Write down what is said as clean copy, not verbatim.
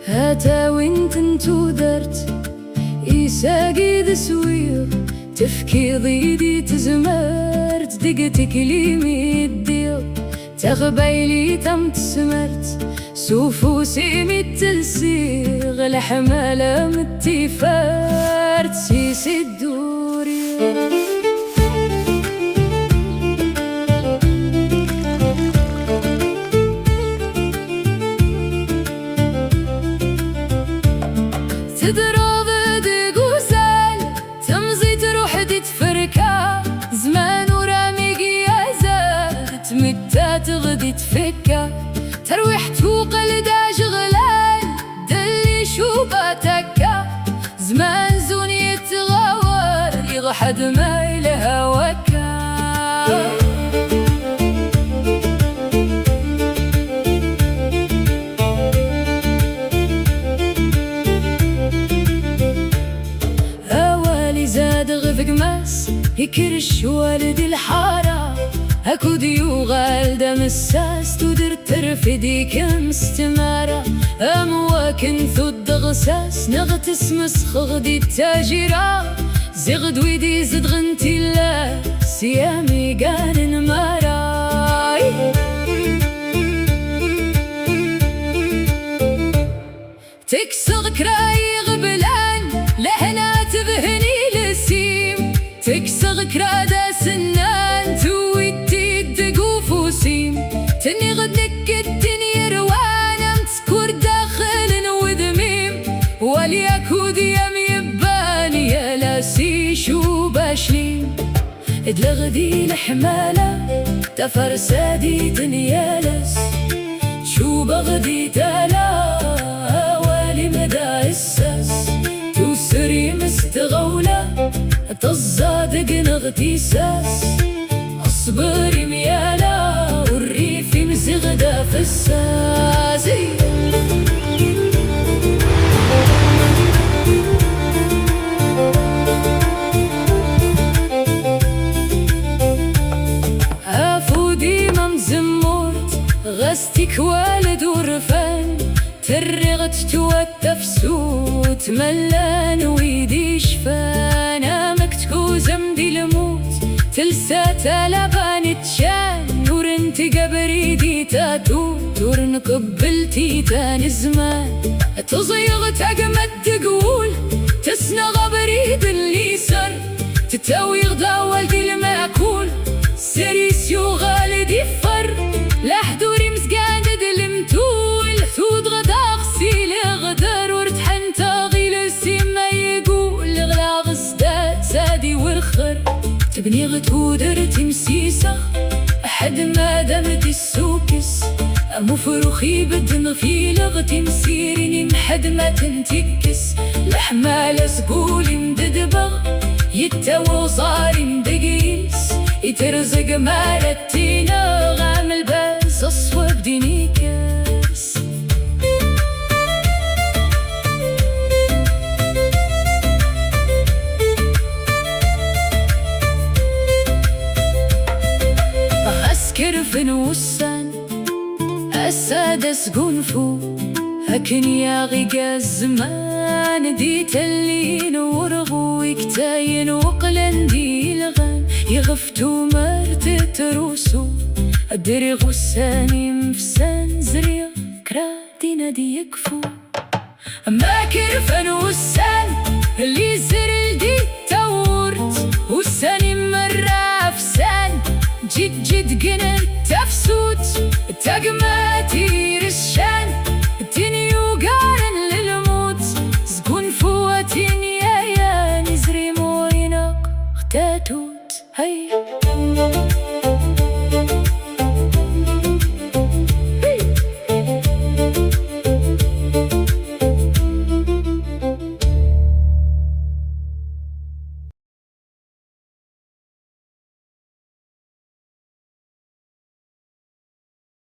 هاتا وين انتو درت إيساقي ذسوير تفكي ضيدي تزمرت دقتك ليمي الدير تغبيلي تم تسمرت سوفوسي متلسيغ الحمالة متفارت سيسي الدوري تضرب دقوسال تمزي تروح تتفركا زمان ورامي قيازات تمتا تغدي تفكا ترويح توقل دا شغلان دلي شوباتكا زمان زون يتغور يغحد ما إلها وكا يكرش والد الحارة هكو ديوغال دم الساس تدر ترفدي كم استمارة أمواكن ثد غساس نغتس مسخ غدي التاجرة زغد ويدي زد غنتي الله سيامي قارن ماراي تكسغ كراي غبلان لهنا تبهني لسيم تكسغ كرادا سنان تويتي الدقوف وسيم تني غدك الدنيا روانا متسكور داخل وذميم وليكود يم يباني يا لاسي شو باشليم ادلغدي الحمالة تفرسادي دنيا لس شو بغدي تالا والي مدى الساس توسري مستغولة تصادق نغتيساس اصبري ميالا والريف مزغدا في الساسي افودي ممزمورت غستك والد ورفان ترغت توتف سوت ملان ويدي شفان امكتكو زمدي الموت تلسى تلبان تشان نور انت قبري دي تاتو تور قبلتي تاني زمان تزيغ تقمد تقول تسنغ بريد اللي سر تتاويغ دا والدي المأكول سريسيو غالدي فر لحدوري مسقاند المتول ثود غدا غسيل غدر ورتحن تاغيل سيما يقول غلا غزدات سادي ورخر تبني غتودر تمسيسة أحد ما دمت السوكس مفروخي بدن في لغتي مسيريني محد ما تنتكس الحمالة سقولي مددبغ يتوى صاري مدقيس يترزق مالتينا غام الباس أصوب ديني كاس أسكر في نوسان أسادس قنفو هكن يا غيقا الزمان دي تلين ورغو يكتاين وقلن دي الغان يغفتو مرت تروسو أدري غساني مفسان زريغ كراتينا دي يكفو ما كرفن وسان اللي زر دي تورت وساني مرة فسان جد جد قنن تفسوت تقم